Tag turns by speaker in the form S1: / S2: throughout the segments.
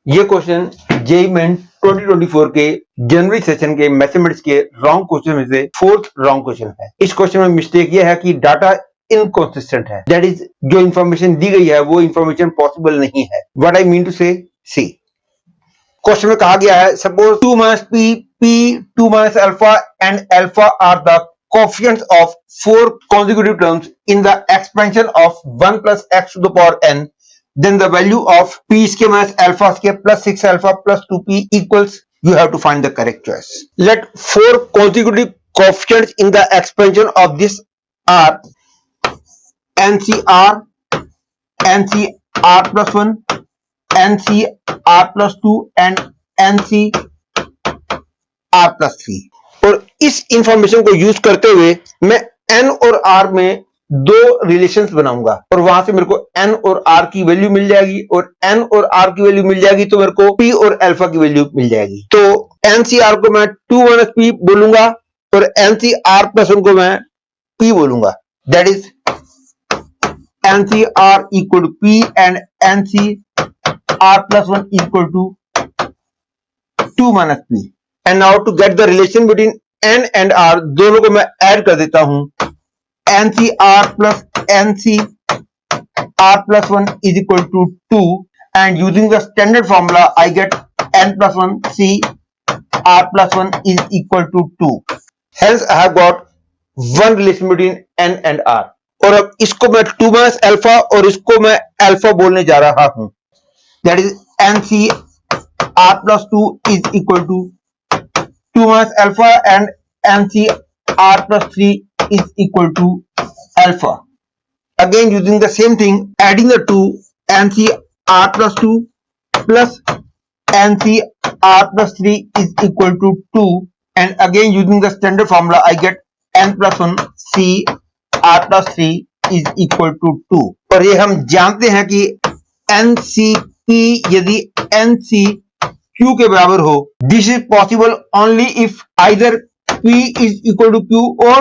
S1: ये question JEE main 2024 के जनवरी session के मैथमेटिक्स के रॉन्ग क्वेश्चन में से फोर्थ रॉन्ग क्वेश्चन है। इस क्वेश्चन में मिस्टेक ये है कि डाटा इनकंसिस्टेंट है, दैट इज जो इंफॉर्मेशन दी गई है वो इंफॉर्मेशन पॉसिबल नहीं है। व्हाट आई मीन टू से सी, क्वेश्चन में कहा गया है suppose 2 minus p 2 minus alpha and alpha are the coefficients of 4 consecutive terms in the expansion of 1 plus x to the power n, then the value of p square minus alpha square plus 6 alpha plus 2p equals, you have to find the correct choice. Let 4 consecutive coefficients in the expansion of this are ncr, ncr plus 1, ncr plus 2 and ncr plus 3। और इस information को use करते हुए मैं n और r में दो relations बनाऊंगा और वहां से मेरे को n और r की वैल्यू मिल जाएगी और n और r की वैल्यू मिल जाएगी तो मेरे को p और अल्फा की वैल्यू मिल जाएगी। तो ncr को मैं 2 minus p बोलूंगा और ncr plus 1 को मैं p बोलूंगा। That is ncr equal to p and ncr plus 1 equal to 2 minus p। And now to get the relation between n and r, दोनों को मैं ऐड कर देता हूं। ncr plus ncr plus 1 is equal to 2 and using the standard formula I get n plus 1 c r plus 1 is equal to 2। Hence I have got one relation between n and r। और अब इसको मैं 2 minus alpha और इसको मैं alpha बोलने जा रहा हूं। That is ncr plus 2 is equal to 2 minus alpha and ncr plus 3 is equal to alpha। Again using the same thing, adding the two, ncr plus 2 plus ncr plus 3 is equal to 2 and again using the standard formula I get n plus 1 c r plus 3 is equal to 2। और ये हम जानते हैं कि ncp यदि nc q के बराबर हो, this is possible only if either p is equal to q और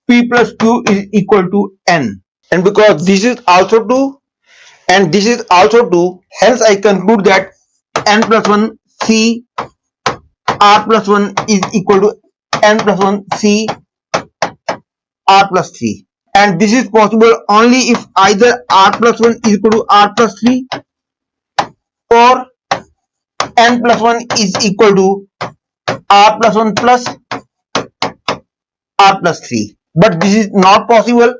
S1: p plus q is equal to n, and because this is also 2 and this is also 2, hence I conclude that n plus 1 c r plus 1 is equal to n plus 1 c r plus 3 and this is possible only if either r plus 1 is equal to r plus 3 or n plus 1 is equal to r plus 1 plus r plus 3, but this is not possible,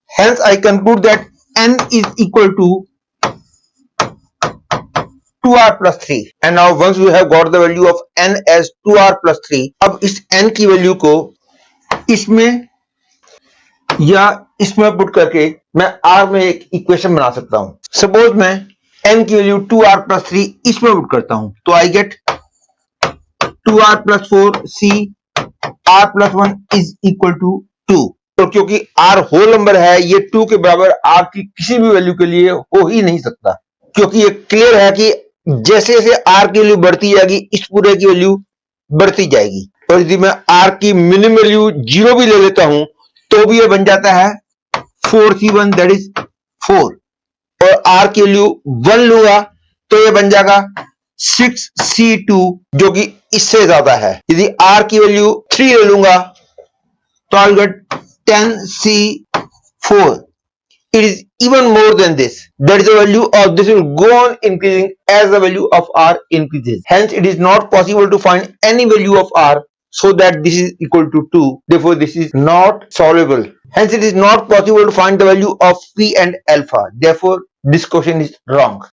S1: hence I conclude that n is equal to 2r plus 3 and now once we have got the value of n as 2r plus 3, अब इस n की value को इसमें या इसमें put करके मैं r में एक इक्वेशन बना सकता हूं। सपोज मैं n की वैल्यू 2r plus 3 इसमें पुट करता हूं तो I get 2r plus 4 c r plus 1 is equal to 2। और क्योंकि r होल नंबर है, ये 2 के बराबर r की किसी भी वैल्यू के लिए हो ही नहीं सकता, क्योंकि ये क्लियर है कि जैसे जैसे r की वैल्यू बढ़ती जाएगी इस पूरे की वैल्यू बढ़ती जाएगी। और यदि मैं r की मिनिमम वैल्यू 0 भी ले लेता हूं तो भी ये बन जाता है 4c1 दैट इज 4 और r की वैल्यू 1 लूंगा तो ये बन जाएगा 6c2 जो कि इससे ज्यादा है। यदि r की वैल्यू 3 ले लूंगा तो I'll get 10c4। It is even more than this, that is the value of this will go on increasing as the value of r increases, hence it is not possible to find any value of r so that this is equal to 2, therefore this is not solvable, hence it is not possible to find the value of p and alpha, therefore this question is wrong।